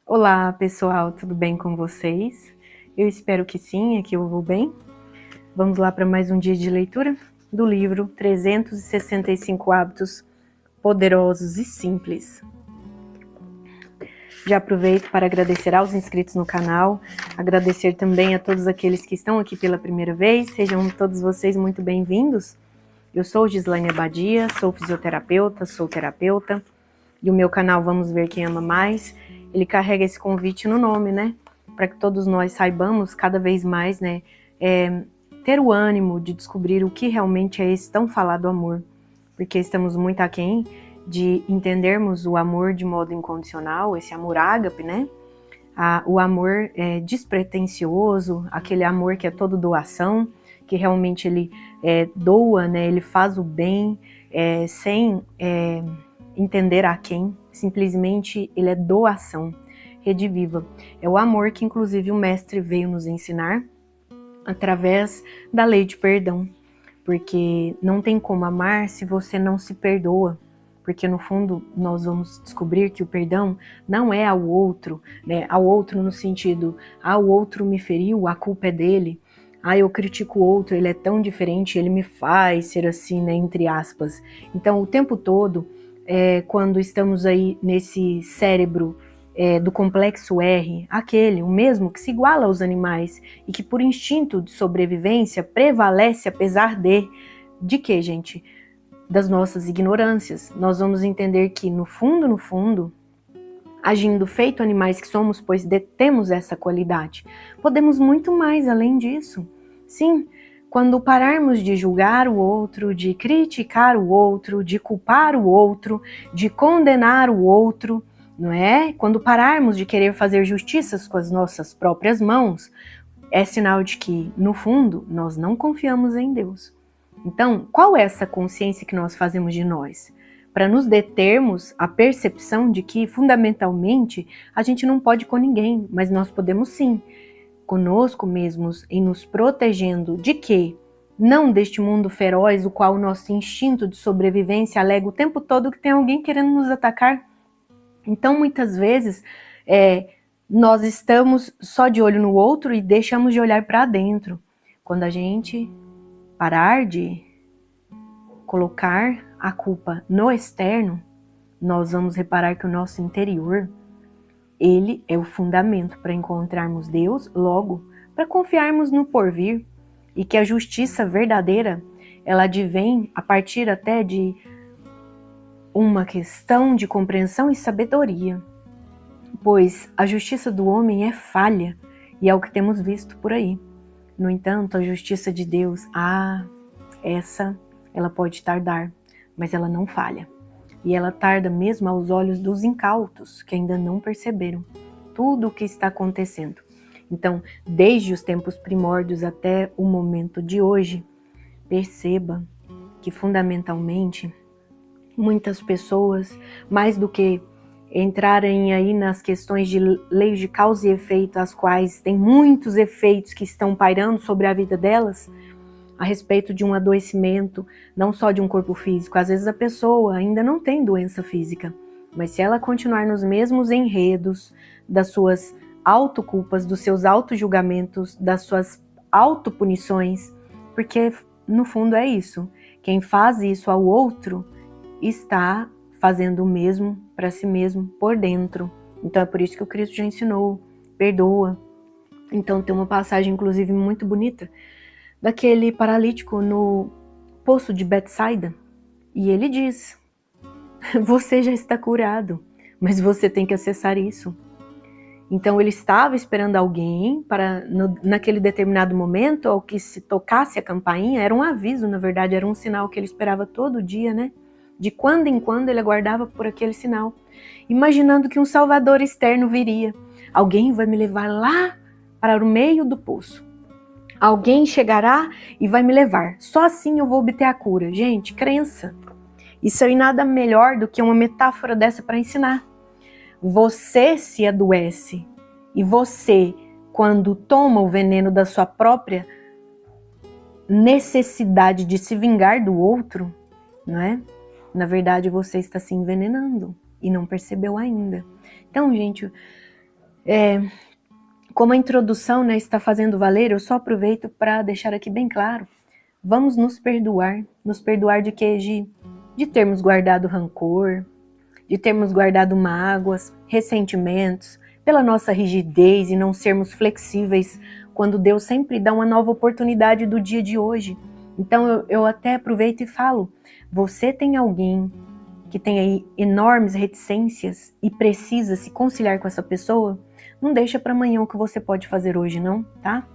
Olá pessoal, tudo bem com vocês? Eu espero que sim, aqui eu vou bem. Vamos lá para mais um dia de leitura do livro 365 Hábitos Poderosos e Simples. Já aproveito para agradecer aos inscritos no canal, agradecer também a todos aqueles que estão aqui pela primeira vez, sejam todos vocês muito bem-vindos. Eu sou Gislaine Abadia, sou fisioterapeuta, sou terapeuta, e o meu canal Vamos Ver Quem Ama Mais, ele carrega esse convite no nome, né? Para que todos nós saibamos cada vez mais, né? Ter o ânimo de descobrir o que realmente é esse tão falado amor. Porque estamos muito aquém de entendermos o amor de modo incondicional, esse amor ágape, né? O amor despretensioso, aquele amor que é todo doação, que realmente ele doa, né? Ele faz o bem sem entender a quem, simplesmente ele é doação. Rede Viva é o amor que inclusive o mestre veio nos ensinar através da lei de perdão, porque não tem como amar se você não se perdoa, porque no fundo nós vamos descobrir que o perdão não é ao outro, né? Ao outro no sentido, o outro me feriu, a culpa é dele, eu critico o outro, ele é tão diferente, ele me faz ser assim, né, entre aspas. Então o tempo todo, quando estamos aí nesse cérebro do complexo R, o mesmo que se iguala aos animais e que por instinto de sobrevivência prevalece apesar de que, gente? Das nossas ignorâncias. Nós vamos entender que no fundo, agindo feito animais que somos, pois detemos essa qualidade, podemos muito mais além disso. Sim, quando pararmos de julgar o outro, de criticar o outro, de culpar o outro, de condenar o outro, não é? Quando pararmos de querer fazer justiças com as nossas próprias mãos, é sinal de que, no fundo, nós não confiamos em Deus. Então, qual é essa consciência que nós fazemos de nós? Para nos determos a percepção de que, fundamentalmente, a gente não pode com ninguém, mas nós podemos sim, conosco mesmos, em nos protegendo de quê? Não deste mundo feroz, o qual o nosso instinto de sobrevivência alega o tempo todo que tem alguém querendo nos atacar. Então, muitas vezes, nós estamos só de olho no outro e deixamos de olhar para dentro. Quando a gente parar de colocar a culpa no externo, nós vamos reparar que o nosso interior, ele é o fundamento para encontrarmos Deus, logo, para confiarmos no porvir, e que a justiça verdadeira, ela advém a partir até de uma questão de compreensão e sabedoria, pois a justiça do homem é falha, e é o que temos visto por aí. No entanto, a justiça de Deus, ela pode tardar, mas ela não falha. E ela tarda mesmo aos olhos dos incautos, que ainda não perceberam tudo o que está acontecendo. Então, desde os tempos primórdios até o momento de hoje, perceba que fundamentalmente muitas pessoas, mais do que entrarem aí nas questões de leis de causa e efeito, as quais tem muitos efeitos que estão pairando sobre a vida delas, a respeito de um adoecimento, não só de um corpo físico. Às vezes a pessoa ainda não tem doença física, mas se ela continuar nos mesmos enredos das suas autoculpas, dos seus autojulgamentos, das suas autopunições, porque no fundo é isso, quem faz isso ao outro está fazendo o mesmo para si mesmo por dentro. Então é por isso que o Cristo já ensinou, perdoa. Então tem uma passagem inclusive muito bonita daquele paralítico no poço de Betsaida, e ele diz: você já está curado, mas você tem que acessar isso. Então ele estava esperando alguém para, naquele determinado momento, ao que se tocasse a campainha, era um aviso, na verdade, era um sinal que ele esperava todo dia, né? De quando em quando ele aguardava por aquele sinal, imaginando que um salvador externo viria. Alguém vai me levar lá para o meio do poço. Alguém chegará e vai me levar. Só assim eu vou obter a cura. Gente, crença. Isso aí nada melhor do que uma metáfora dessa para ensinar. Você se adoece e você, quando toma o veneno da sua própria necessidade de se vingar do outro, não é? Na verdade, você está se envenenando e não percebeu ainda. Então, gente, Como a introdução, né, está fazendo valer, eu só aproveito para deixar aqui bem claro. Vamos nos perdoar de quê? De termos guardado rancor, de termos guardado mágoas, ressentimentos, pela nossa rigidez e não sermos flexíveis quando Deus sempre dá uma nova oportunidade do dia de hoje. Então eu até aproveito e falo, você tem alguém que tem aí enormes reticências e precisa se conciliar com essa pessoa? Não deixa para amanhã o que você pode fazer hoje, não, tá?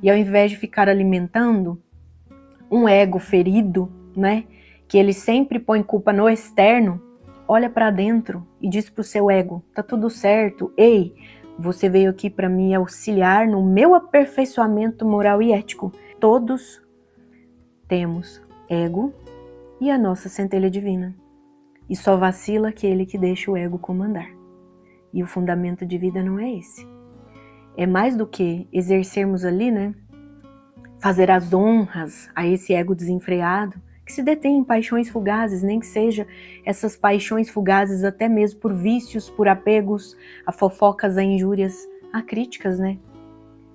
E ao invés de ficar alimentando um ego ferido, né, que ele sempre põe culpa no externo, olha para dentro e diz pro seu ego, tá tudo certo, ei, você veio aqui para me auxiliar no meu aperfeiçoamento moral e ético. Todos temos ego e a nossa centelha divina. E só vacila aquele que deixa o ego comandar. E o fundamento de vida não é esse. É mais do que exercermos ali, né, fazer as honras a esse ego desenfreado, que se detém em paixões fugazes, nem que seja essas paixões fugazes até mesmo por vícios, por apegos, a fofocas, a injúrias, a críticas, né?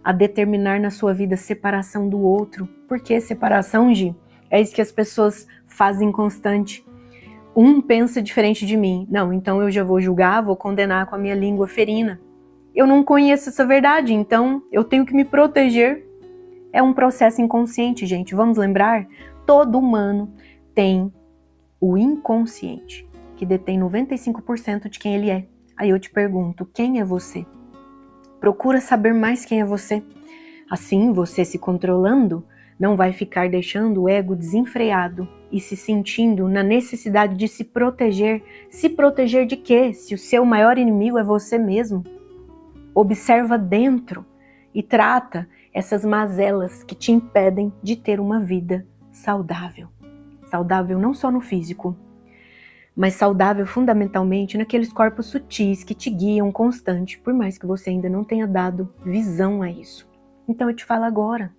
A determinar na sua vida separação do outro. Por que separação, Gi? É isso que as pessoas fazem constante. Um pensa diferente de mim. Não, então eu já vou julgar, vou condenar com a minha língua ferina. Eu não conheço essa verdade, então eu tenho que me proteger. É um processo inconsciente, gente. Vamos lembrar? Todo humano tem o inconsciente, que detém 95% de quem ele é. Aí eu te pergunto, quem é você? Procura saber mais quem é você. Assim, você se controlando, não vai ficar deixando o ego desenfreado e se sentindo na necessidade de se proteger. Se proteger de quê? Se o seu maior inimigo é você mesmo. Observa dentro e trata essas mazelas que te impedem de ter uma vida saudável. Saudável não só no físico, mas saudável fundamentalmente naqueles corpos sutis que te guiam constante, por mais que você ainda não tenha dado visão a isso. Então eu te falo agora,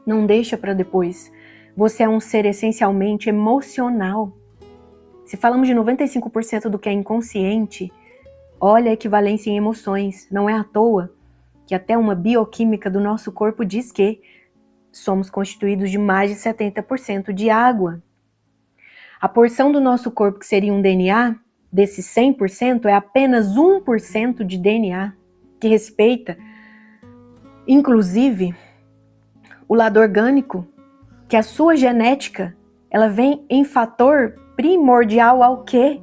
não deixa para depois. Você é um ser essencialmente emocional. Se falamos de 95% do que é inconsciente, olha a equivalência em emoções. Não é à toa que até uma bioquímica do nosso corpo diz que somos constituídos de mais de 70% de água. A porção do nosso corpo que seria um DNA, desses 100%, é apenas 1% de DNA, que respeita, inclusive, o lado orgânico, que a sua genética, ela vem em fator primordial ao quê?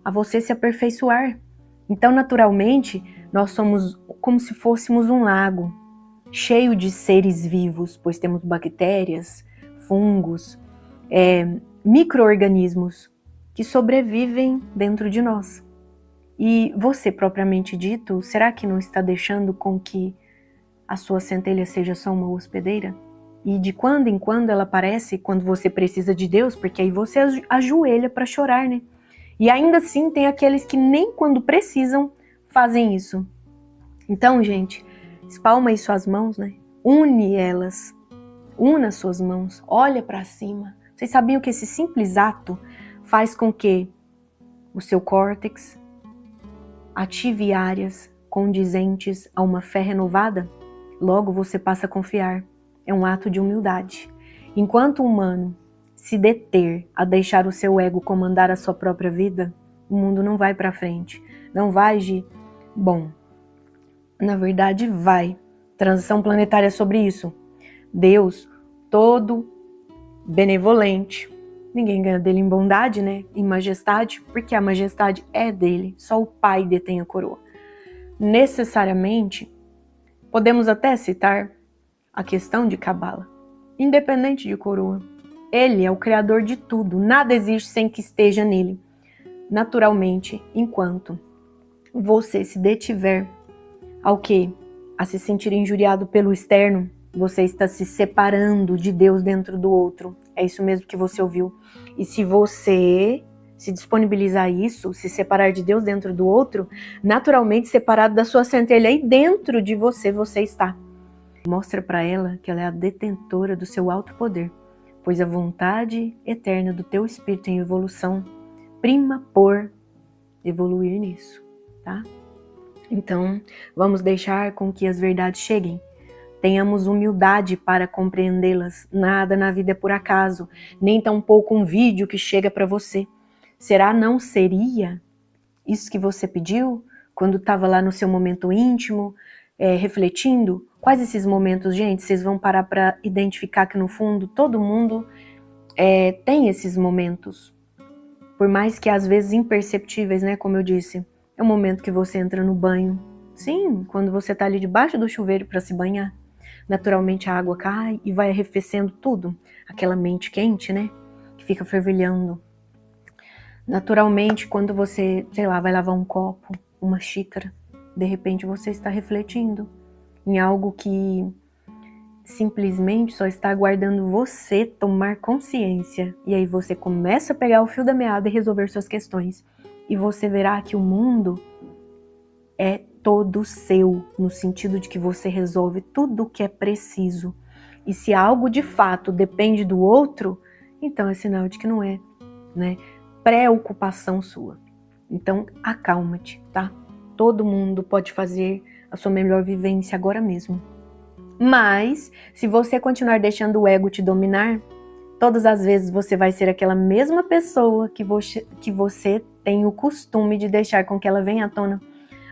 A você se aperfeiçoar. Então, naturalmente, nós somos como se fôssemos um lago, cheio de seres vivos, pois temos bactérias, fungos, micro-organismos que sobrevivem dentro de nós. E você, propriamente dito, será que não está deixando com que a sua centelha seja só uma hospedeira? E de quando em quando ela aparece quando você precisa de Deus, porque aí você ajoelha para chorar, né? E ainda assim tem aqueles que nem quando precisam fazem isso. Então, gente, espalma aí suas mãos, né? Une elas. Una suas mãos. Olha para cima. Vocês sabiam que esse simples ato faz com que o seu córtex ative áreas condizentes a uma fé renovada? Logo você passa a confiar. É um ato de humildade. Enquanto o humano se deter a deixar o seu ego comandar a sua própria vida, o mundo não vai para frente. Não vai de... Bom, na verdade vai. Transição planetária é sobre isso. Deus, todo benevolente. Ninguém ganha dele em bondade, né? Em majestade, porque a majestade é dele. Só o Pai detém a coroa. Necessariamente, podemos até citar a questão de Cabala. Independente de coroa. Ele é o criador de tudo. Nada existe sem que esteja nele. Naturalmente, enquanto você se detiver ao quê? A se sentir injuriado pelo externo, você está se separando de Deus dentro do outro. É isso mesmo que você ouviu. E se você se disponibilizar a isso, se separar de Deus dentro do outro, naturalmente separado da sua centelha aí dentro de você, você está. Mostra para ela que ela é a detentora do seu alto poder, pois a vontade eterna do teu espírito em evolução prima por evoluir nisso, tá? Então, vamos deixar com que as verdades cheguem. Tenhamos humildade para compreendê-las. Nada na vida é por acaso, nem tampouco um vídeo que chega para você. Será não seria isso que você pediu quando estava lá no seu momento íntimo, refletindo? Quais esses momentos, gente? Vocês vão parar para identificar que no fundo todo mundo tem esses momentos. Por mais que às vezes imperceptíveis, né? Como eu disse, é o momento que você entra no banho. Sim, quando você está ali debaixo do chuveiro para se banhar. Naturalmente a água cai e vai arrefecendo tudo. Aquela mente quente, né? Que fica fervilhando. Naturalmente, quando você, sei lá, vai lavar um copo, uma xícara, de repente você está refletindo em algo que simplesmente só está aguardando você tomar consciência. E aí você começa a pegar o fio da meada e resolver suas questões. E você verá que o mundo é todo seu, no sentido de que você resolve tudo o que é preciso. E se algo de fato depende do outro, então é sinal de que não é, né? Preocupação sua. Então, acalma-te, tá? Todo mundo pode fazer a sua melhor vivência agora mesmo. Mas, se você continuar deixando o ego te dominar, todas as vezes você vai ser aquela mesma pessoa que você tem o costume de deixar com que ela venha à tona.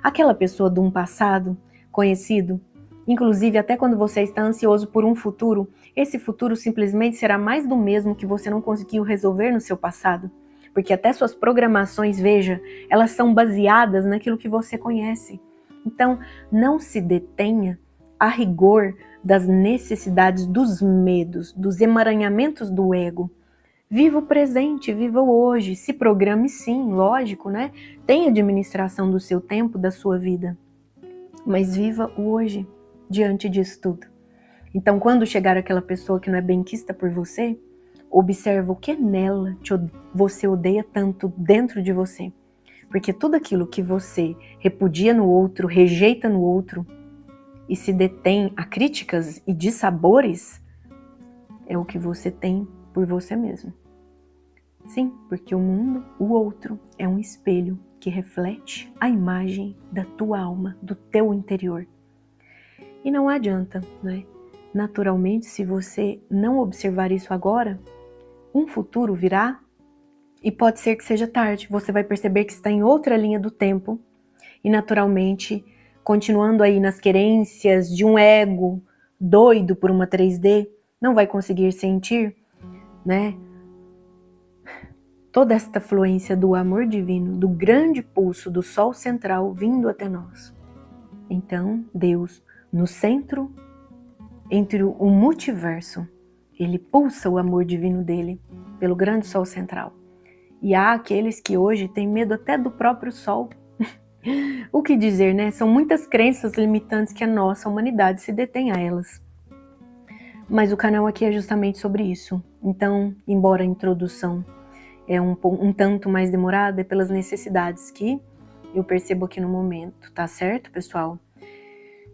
Aquela pessoa de um passado conhecido, inclusive até quando você está ansioso por um futuro, esse futuro simplesmente será mais do mesmo que você não conseguiu resolver no seu passado. Porque até suas programações, veja, elas são baseadas naquilo que você conhece. Então, não se detenha a rigor das necessidades, dos medos, dos emaranhamentos do ego. Viva o presente, viva o hoje, se programe sim, lógico, né? Tenha administração do seu tempo, da sua vida. Mas viva o hoje, diante disso tudo. Então, quando chegar aquela pessoa que não é benquista por você, observa o que nela você odeia tanto dentro de você. Porque tudo aquilo que você repudia no outro, rejeita no outro, e se detém a críticas e dissabores, é o que você tem por você mesmo. Sim, porque o mundo, o outro, é um espelho que reflete a imagem da tua alma, do teu interior. E não adianta, né? Naturalmente, se você não observar isso agora, um futuro virá e pode ser que seja tarde. Você vai perceber que está em outra linha do tempo e naturalmente, continuando aí nas querências de um ego doido por uma 3D, não vai conseguir sentir, né? Toda esta fluência do amor divino, do grande pulso do Sol central vindo até nós. Então, Deus, no centro, entre o multiverso, ele pulsa o amor divino dele pelo grande Sol central. E há aqueles que hoje têm medo até do próprio Sol. O que dizer, né? São muitas crenças limitantes que a nossa humanidade se detém a elas. Mas o canal aqui é justamente sobre isso. Então, embora a introdução é um tanto mais demorada, é pelas necessidades que eu percebo aqui no momento, tá certo, pessoal?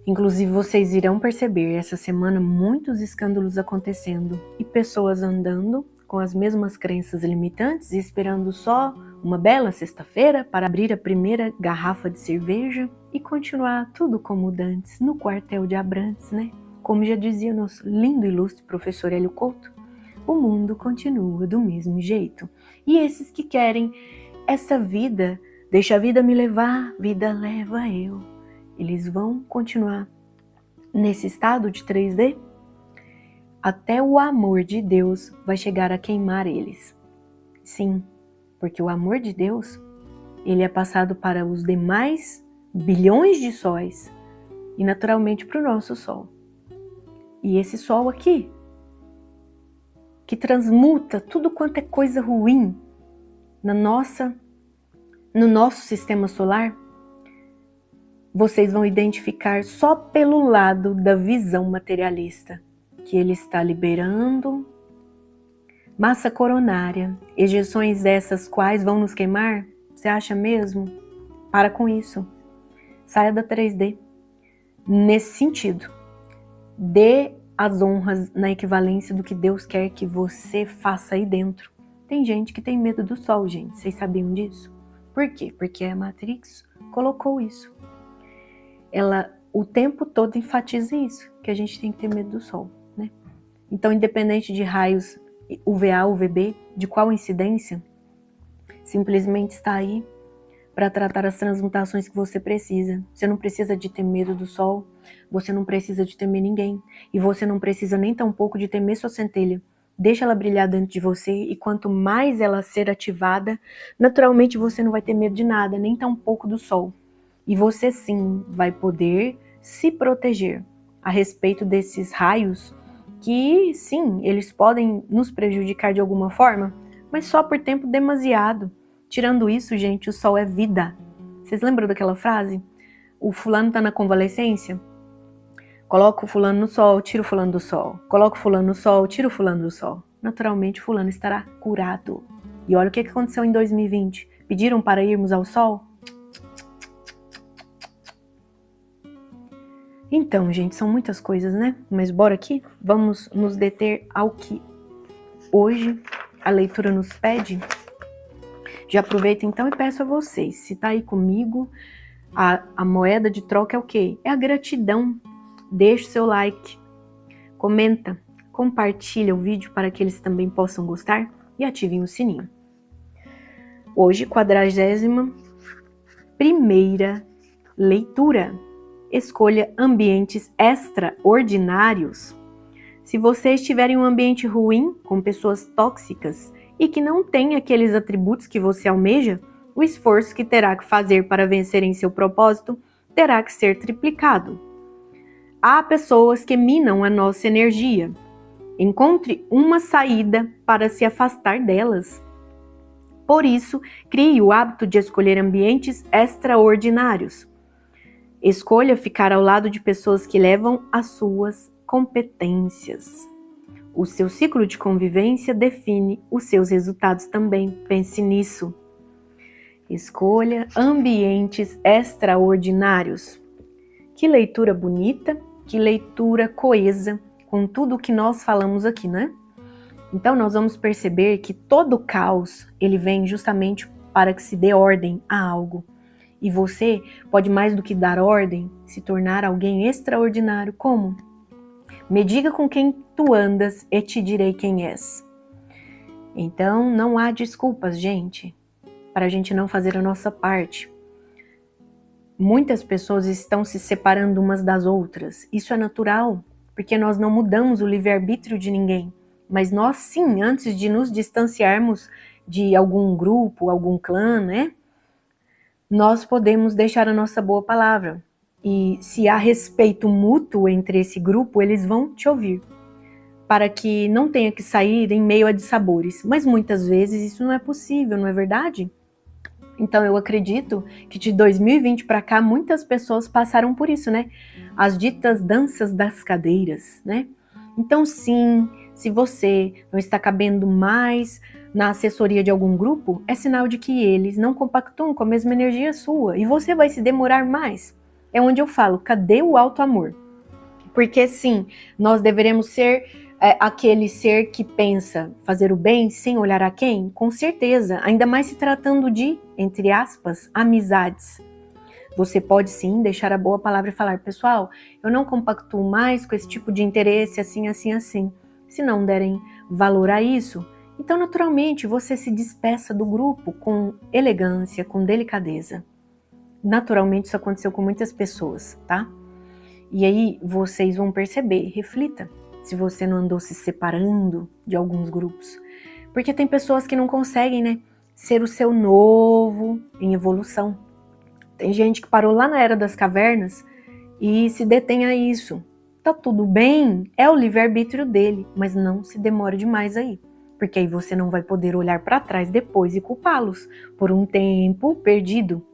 Inclusive, vocês irão perceber essa semana muitos escândalos acontecendo e pessoas andando com as mesmas crenças limitantes e esperando só uma bela sexta-feira para abrir a primeira garrafa de cerveja e continuar tudo como dantes no quartel de Abrantes, né? Como já dizia nosso lindo e ilustre professor Hélio Couto, o mundo continua do mesmo jeito. E esses que querem essa vida, deixa a vida me levar, vida leva eu, eles vão continuar nesse estado de 3D até o amor de Deus vai chegar a queimar eles. Sim, porque o amor de Deus, ele é passado para os demais bilhões de sóis e naturalmente para o nosso Sol. E esse Sol aqui, que transmuta tudo quanto é coisa ruim no nosso sistema solar, vocês vão identificar só pelo lado da visão materialista, que ele está liberando massa coronária, ejeções dessas quais vão nos queimar. Você acha mesmo? Para com isso. Saia da 3D. Nesse sentido, dê as honras na equivalência do que Deus quer que você faça aí dentro. Tem gente que tem medo do sol, gente. Vocês sabiam disso? Por quê? Porque a Matrix colocou isso. ela o tempo todo enfatiza isso, que a gente tem que ter medo do sol, né? Então, independente de raios UVA, UVB, de qual incidência, simplesmente está aí para tratar as transmutações que você precisa. Você não precisa de ter medo do sol, você não precisa de temer ninguém, e você não precisa nem tampouco de temer sua centelha. Deixa ela brilhar dentro de você, e quanto mais ela ser ativada, naturalmente você não vai ter medo de nada, nem tampouco do sol. E você sim vai poder se proteger a respeito desses raios que sim, eles podem nos prejudicar de alguma forma, mas só por tempo demasiado. Tirando isso, gente, o sol é vida. Vocês lembram daquela frase? O fulano tá na convalescência? Coloca o fulano no sol, tira o fulano do sol. Coloca o fulano no sol, tira o fulano do sol. Naturalmente, o fulano estará curado. E olha o que aconteceu em 2020. Pediram para irmos ao sol? Então, gente, são muitas coisas, né? Mas bora aqui? Vamos nos deter ao que hoje a leitura nos pede. Já aproveito então e peço a vocês, se tá aí comigo, a moeda de troca é o quê? É a gratidão. Deixa o seu like, comenta, compartilha o vídeo para que eles também possam gostar e ativem o sininho. Hoje, 41ª leitura. Escolha ambientes extraordinários. Se você estiver em um ambiente ruim, com pessoas tóxicas e que não tem aqueles atributos que você almeja, o esforço que terá que fazer para vencer em seu propósito terá que ser triplicado. Há pessoas que minam a nossa energia. Encontre uma saída para se afastar delas. Por isso, crie o hábito de escolher ambientes extraordinários. Escolha ficar ao lado de pessoas que levam as suas competências. O seu ciclo de convivência define os seus resultados também. Pense nisso. Escolha ambientes extraordinários. Que leitura bonita, que leitura coesa com tudo o que nós falamos aqui, né? Então nós vamos perceber que todo caos, ele vem justamente para que se dê ordem a algo. E você pode, mais do que dar ordem, se tornar alguém extraordinário. Como? Me diga com quem tu andas e te direi quem és. Então, não há desculpas, gente, para a gente não fazer a nossa parte. Muitas pessoas estão se separando umas das outras. Isso é natural, porque nós não mudamos o livre-arbítrio de ninguém. Mas nós sim, antes de nos distanciarmos de algum grupo, algum clã, né? Nós podemos deixar a nossa boa palavra. E se há respeito mútuo entre esse grupo, eles vão te ouvir, para que não tenha que sair em meio a dissabores. Mas muitas vezes isso não é possível, não é verdade? Então eu acredito que de 2020 para cá muitas pessoas passaram por isso, né? As ditas danças das cadeiras, né? Então sim, se você não está cabendo mais na assessoria de algum grupo, é sinal de que eles não compactuam com a mesma energia sua e você vai se demorar mais. É onde eu falo, cadê o alto amor? Porque sim, nós deveremos ser aquele ser que pensa fazer o bem sem olhar a quem? Com certeza, ainda mais se tratando de, entre aspas, amizades. Você pode sim deixar a boa palavra e falar, pessoal, eu não compactuo mais com esse tipo de interesse assim, assim, assim. Se não derem valor a isso, então naturalmente você se despeça do grupo com elegância, com delicadeza. Naturalmente isso aconteceu com muitas pessoas, tá? E aí vocês vão perceber, reflita, se você não andou se separando de alguns grupos. Porque tem pessoas que não conseguem, né, ser o seu novo em evolução. Tem gente que parou lá na Era das Cavernas e se detém a isso. Tá tudo bem, é o livre-arbítrio dele, mas não se demore demais aí. Porque aí você não vai poder olhar para trás depois e culpá-los por um tempo perdido,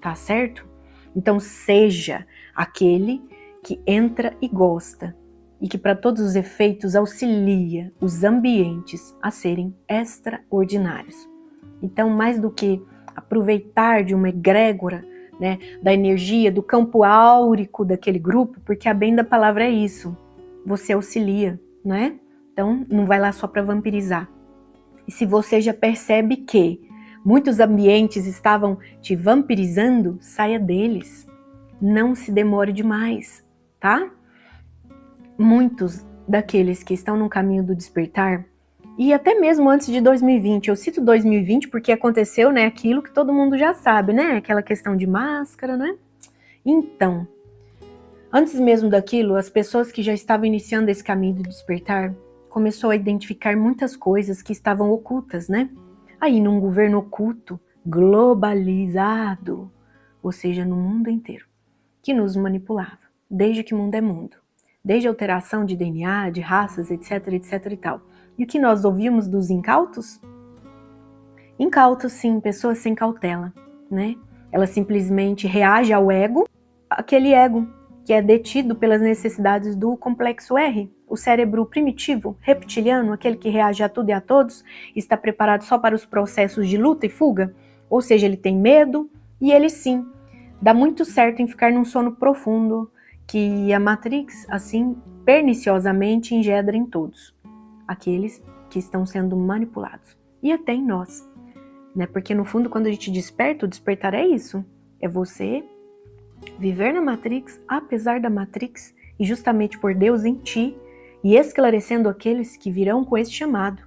tá certo? Então seja aquele que entra e gosta e que para todos os efeitos auxilia os ambientes a serem extraordinários. Então, mais do que aproveitar de uma egrégora, né, da energia, do campo áurico daquele grupo, porque a bem da palavra é isso, você auxilia, né? Então, não vai lá só para vampirizar. E se você já percebe que muitos ambientes estavam te vampirizando, saia deles. não se demore demais, tá? Muitos daqueles que estão no caminho do despertar, e até mesmo antes de 2020, eu cito 2020 porque aconteceu, né, aquilo que todo mundo já sabe, né, aquela questão de máscara, né? Então, antes mesmo daquilo, as pessoas que já estavam iniciando esse caminho do despertar, começou a identificar muitas coisas que estavam ocultas, né? Aí, num governo oculto, globalizado, ou seja, no mundo inteiro, que nos manipulava, desde que mundo é mundo, desde a alteração de DNA, de raças, etc, etc e tal. E o que nós ouvimos dos incautos? Incautos, sim, pessoas sem cautela, né? Ela simplesmente reage ao ego, aquele ego que é detido pelas necessidades do complexo R, o cérebro primitivo, reptiliano, aquele que reage a tudo e a todos, está preparado só para os processos de luta e fuga, ou seja, ele tem medo e ele sim, dá muito certo em ficar num sono profundo, que a Matrix, assim, perniciosamente engendra em todos, aqueles que estão sendo manipulados, e até em nós, né? Porque no fundo, quando a gente desperta, o despertar é isso, é você viver na Matrix, apesar da Matrix, e justamente por Deus em ti, e esclarecendo aqueles que virão com esse chamado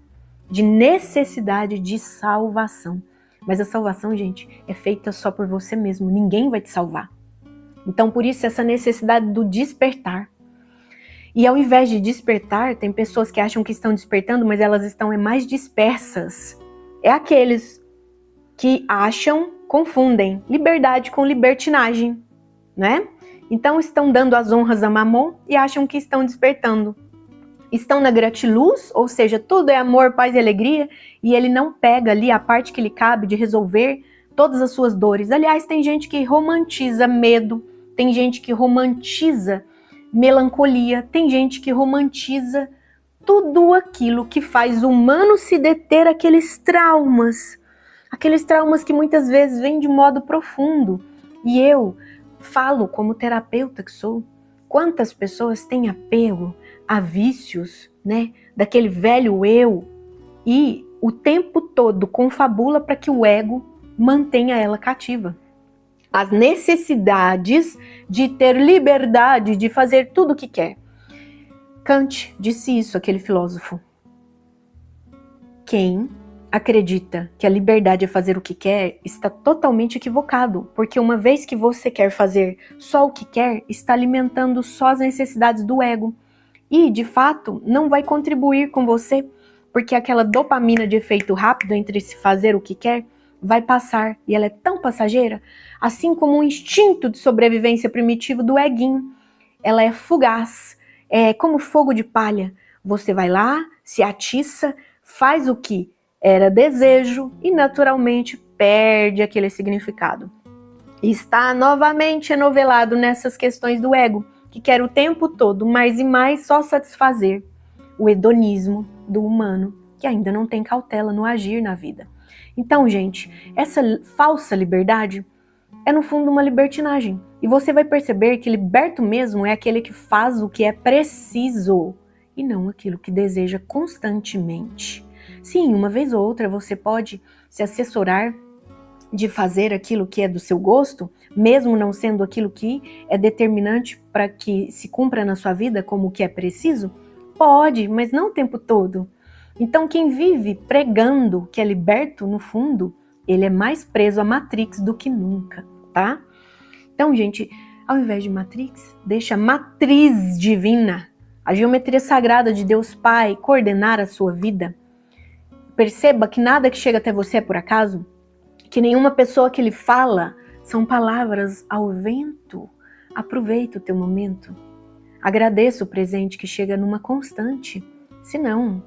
de necessidade de salvação. Mas a salvação, gente, é feita só por você mesmo, ninguém vai te salvar. Então, por isso, essa necessidade do despertar. E ao invés de despertar, tem pessoas que acham que estão despertando, mas elas estão mais dispersas. É aqueles que acham, confundem liberdade com libertinagem, né? Então estão dando as honras a Mamon e acham que estão despertando. Estão na gratiluz, ou seja, tudo é amor, paz e alegria, e ele não pega ali a parte que lhe cabe de resolver todas as suas dores. Aliás, tem gente que romantiza medo, tem gente que romantiza melancolia, tem gente que romantiza tudo aquilo que faz o humano se deter aqueles traumas que muitas vezes vêm de modo profundo. E eu falo como terapeuta que sou, quantas pessoas têm apego a vícios, né, daquele velho eu, e o tempo todo confabula para que o ego mantenha ela cativa. As necessidades de ter liberdade de fazer tudo o que quer. Kant disse isso, aquele filósofo. Quem acredita que a liberdade é fazer o que quer está totalmente equivocado, porque uma vez que você quer fazer só o que quer, está alimentando só as necessidades do ego. E, de fato, não vai contribuir com você, porque aquela dopamina de efeito rápido entre se fazer o que quer vai passar, e ela é tão passageira, assim como o instinto de sobrevivência primitivo do eguinho. Ela é fugaz, é como fogo de palha. Você vai lá, se atiça, faz o que era desejo e naturalmente perde aquele significado. E está novamente enovelado nessas questões do ego, que quer o tempo todo, mais e mais, só satisfazer o hedonismo do humano, que ainda não tem cautela no agir na vida. Então, gente, essa falsa liberdade é no fundo uma libertinagem. E você vai perceber que liberto mesmo é aquele que faz o que é preciso e não aquilo que deseja constantemente. Sim, uma vez ou outra você pode se assessorar de fazer aquilo que é do seu gosto, mesmo não sendo aquilo que é determinante para que se cumpra na sua vida como o que é preciso? Pode, mas não o tempo todo. Então quem vive pregando que é liberto, no fundo, ele é mais preso à Matrix do que nunca, tá? Então, gente, ao invés de Matrix, deixa a matriz divina, a geometria sagrada de Deus Pai coordenar a sua vida. Perceba que nada que chega até você é por acaso, que nenhuma pessoa que lhe fala são palavras ao vento. Aproveita o teu momento. Agradeça o presente que chega numa constante. Senão,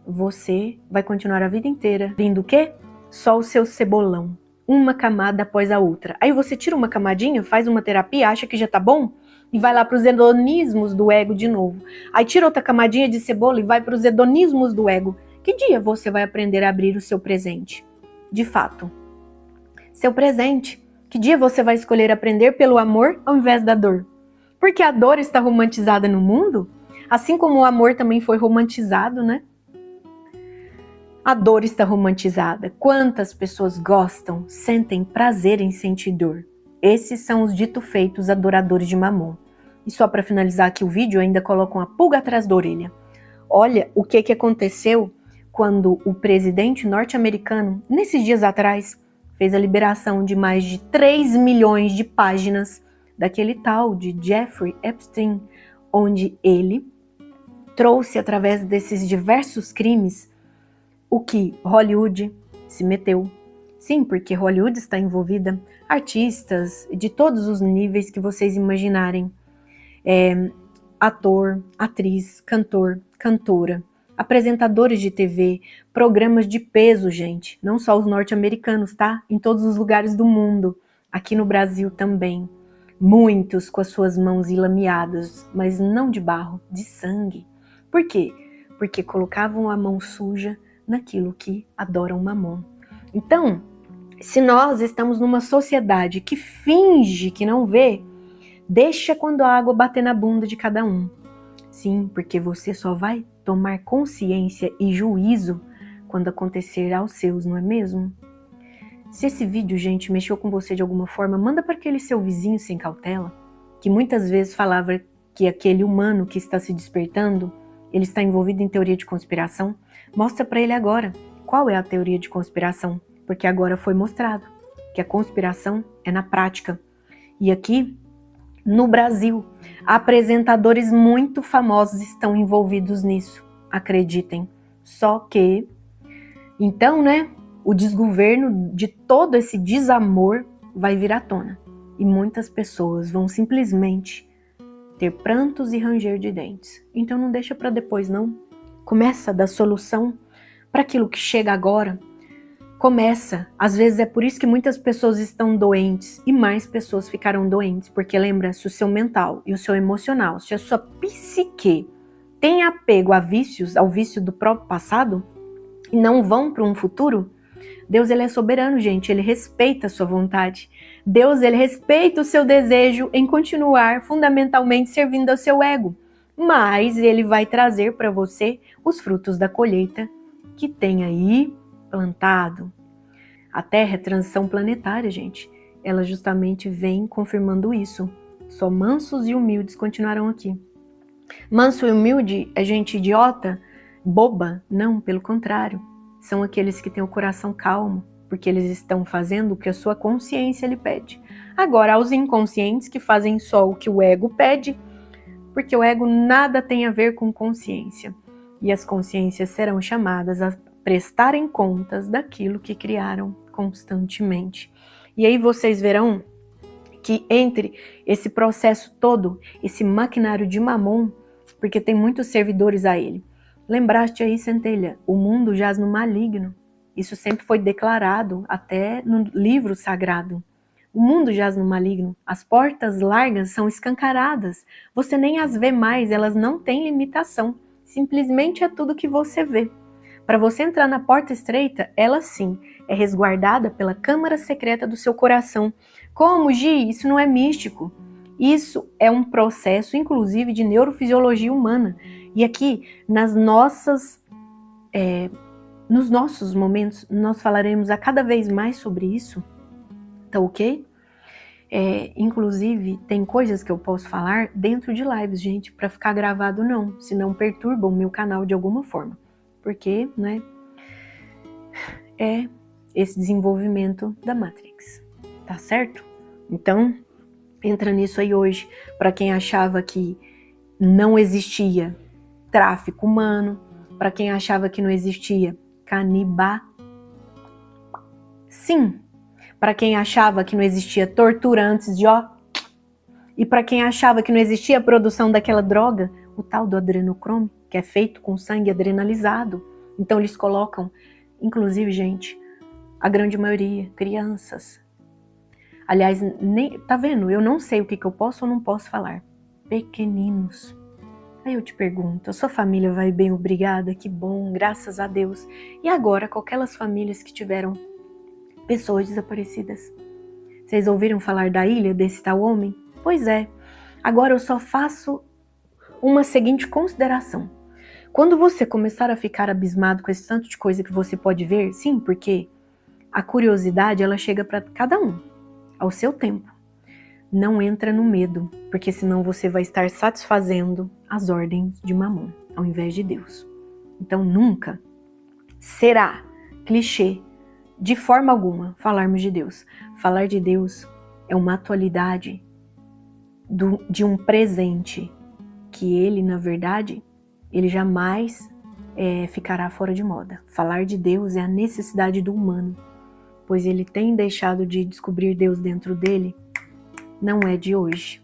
você vai continuar a vida inteira vindo o quê? Só o seu cebolão. Uma camada após a outra. Aí você tira uma camadinha, faz uma terapia, acha que já tá bom? E vai lá para os hedonismos do ego de novo. Aí tira outra camadinha de cebola e vai para os hedonismos do ego. Que dia você vai aprender a abrir o seu presente? De fato. Seu presente. Que dia você vai escolher aprender pelo amor ao invés da dor? Porque a dor está romantizada no mundo, assim como o amor também foi romantizado, né? A dor está romantizada. Quantas pessoas gostam, sentem prazer em sentir dor? esses são os dito-feitos adoradores de Mamon. E só para finalizar aqui o vídeo, ainda coloco uma pulga atrás da orelha. Olha o que aconteceu quando o presidente norte-americano, nesses dias atrás, fez a liberação de mais de 3 milhões de páginas daquele tal de Jeffrey Epstein, onde ele trouxe, através desses diversos crimes, o que Hollywood se meteu. Sim, porque Hollywood está envolvida, artistas de todos os níveis que vocês imaginarem. Ator, atriz, cantor, cantora, apresentadores de TV, programas de peso, gente. Não só os norte-americanos, tá? Em todos os lugares do mundo. Aqui no Brasil também. Muitos com as suas mãos ilameadas, mas não de barro, de sangue. Por quê? Porque colocavam a mão suja naquilo que adoram Mamon. Então, se nós estamos numa sociedade que finge que não vê, deixa quando a água bater na bunda de cada um. Sim, porque você só vai tomar consciência e juízo quando acontecer aos seus, não é mesmo? Se esse vídeo, gente, mexeu com você de alguma forma, manda para aquele seu vizinho sem cautela, que muitas vezes falava que aquele humano que está se despertando, ele está envolvido em teoria de conspiração. Mostra para ele agora qual é a teoria de conspiração, porque agora foi mostrado que a conspiração é na prática. E aqui, no Brasil, apresentadores muito famosos estão envolvidos nisso, acreditem. Só que, então, né, o desgoverno de todo esse desamor vai vir à tona. E muitas pessoas vão simplesmente ter prantos e ranger de dentes. Então não deixa para depois, não. Começa da solução para aquilo que chega agora. Começa. Às vezes é por isso que muitas pessoas estão doentes e mais pessoas ficarão doentes. Porque lembra, se o seu mental e o seu emocional, se a sua psique tem apego a vícios, ao vício do próprio passado e não vão para um futuro, Deus, ele é soberano, gente. Ele respeita a sua vontade. Deus, ele respeita o seu desejo em continuar fundamentalmente servindo ao seu ego. Mas ele vai trazer para você os frutos da colheita que tem aí plantado. A Terra é transição planetária, gente. Ela justamente vem confirmando isso. Só mansos e humildes continuarão aqui. Manso e humilde é gente idiota, boba? Não, pelo contrário. São aqueles que têm o coração calmo, porque eles estão fazendo o que a sua consciência lhe pede. Agora, aos inconscientes que fazem só o que o ego pede, porque o ego nada tem a ver com consciência. E as consciências serão chamadas a prestarem contas daquilo que criaram constantemente. E aí vocês verão que entre esse processo todo, esse maquinário de Mamon, porque tem muitos servidores a ele. Lembraste aí, centelha, o mundo jaz no maligno. Isso sempre foi declarado até no livro sagrado. O mundo jaz no maligno. As portas largas são escancaradas. Você nem as vê mais, elas não têm limitação. Simplesmente é tudo que você vê. Para você entrar na porta estreita, ela sim é resguardada pela câmara secreta do seu coração. Como, Gi? Isso não é místico. Isso é um processo, inclusive, de neurofisiologia humana. E aqui, nos nossos momentos, nós falaremos a cada vez mais sobre isso. Tá ok? Inclusive, tem coisas que eu posso falar dentro de lives, gente, para ficar gravado não, senão perturba o meu canal de alguma forma. Porque, né, é esse desenvolvimento da Matrix, tá certo? Então, entra nisso aí hoje, para quem achava que não existia tráfico humano, para quem achava que não existia canibal, sim, para quem achava que não existia tortura antes de e para quem achava que não existia a produção daquela droga, o tal do adrenocrome, que é feito com sangue adrenalizado. Então eles colocam, inclusive, gente, a grande maioria, crianças. Aliás, tá vendo? Eu não sei o que eu posso ou não posso falar. Pequeninos. Aí eu te pergunto, a sua família vai bem, obrigada? Que bom, graças a Deus. E agora, com aquelas famílias que tiveram pessoas desaparecidas? Vocês ouviram falar da ilha desse tal homem? Pois é. Agora eu só faço uma seguinte consideração. Quando você começar a ficar abismado com esse tanto de coisa que você pode ver, sim, porque a curiosidade, ela chega para cada um, ao seu tempo. não entra no medo, porque senão você vai estar satisfazendo as ordens de Mamon, ao invés de Deus. Então nunca será clichê, de forma alguma, falarmos de Deus. Falar de Deus é uma atualidade de um presente que ele, na verdade, ele jamais ficará fora de moda. Falar de Deus é a necessidade do humano, pois ele tem deixado de descobrir Deus dentro dele, não é de hoje.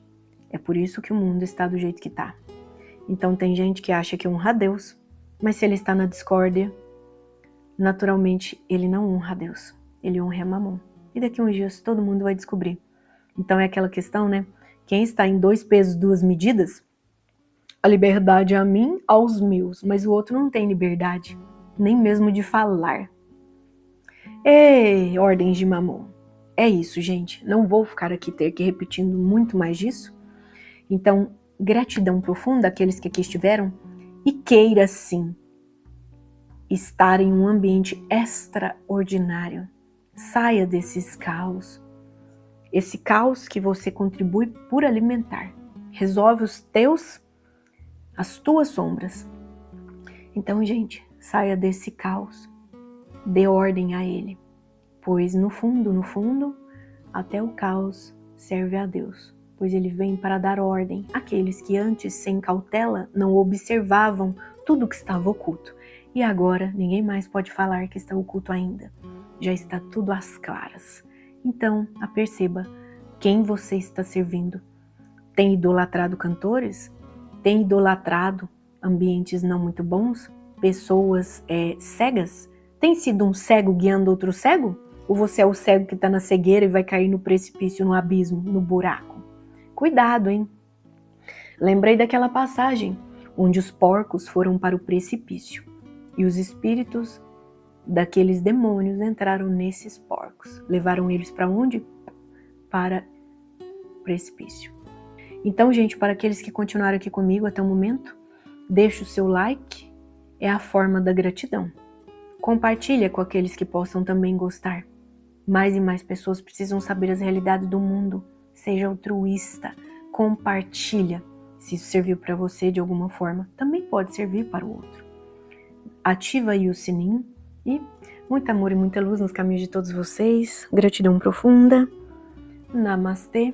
É por isso que o mundo está do jeito que está. Então tem gente que acha que honra a Deus, mas se ele está na discórdia, naturalmente ele não honra a Deus, ele honra a Mamon. E daqui a uns dias todo mundo vai descobrir. Então é aquela questão, né? Quem está em 2 pesos, 2 medidas, a liberdade é a mim, aos meus, mas o outro não tem liberdade, nem mesmo de falar. Ordens de Mamon. É isso, gente. Não vou ficar aqui repetindo muito mais disso. Então, gratidão profunda àqueles que aqui estiveram e queira sim estar em um ambiente extraordinário. Saia desses caos. Esse caos que você contribui por alimentar. Resolve as tuas sombras. Então, gente, saia desse caos. Dê ordem a ele. Pois no fundo, até o caos serve a Deus. Pois ele vem para dar ordem àqueles que antes, sem cautela, não observavam tudo que estava oculto. E agora, ninguém mais pode falar que está oculto ainda. Já está tudo às claras. Então, aperceba quem você está servindo. Tem idolatrado cantores? Tem idolatrado ambientes não muito bons? Pessoas cegas? Tem sido um cego guiando outro cego? Ou você é o cego que está na cegueira e vai cair no precipício, no abismo, no buraco? Cuidado, hein? Lembrei daquela passagem onde os porcos foram para o precipício e os espíritos daqueles demônios entraram nesses porcos. Levaram eles para onde? Para o precipício. Então, gente, para aqueles que continuaram aqui comigo até o momento, deixe o seu like, é a forma da gratidão. Compartilha com aqueles que possam também gostar. Mais e mais pessoas precisam saber as realidades do mundo. Seja altruísta, compartilha. Se isso serviu para você de alguma forma, também pode servir para o outro. Ativa aí o sininho e muito amor e muita luz nos caminhos de todos vocês. Gratidão profunda. Namastê.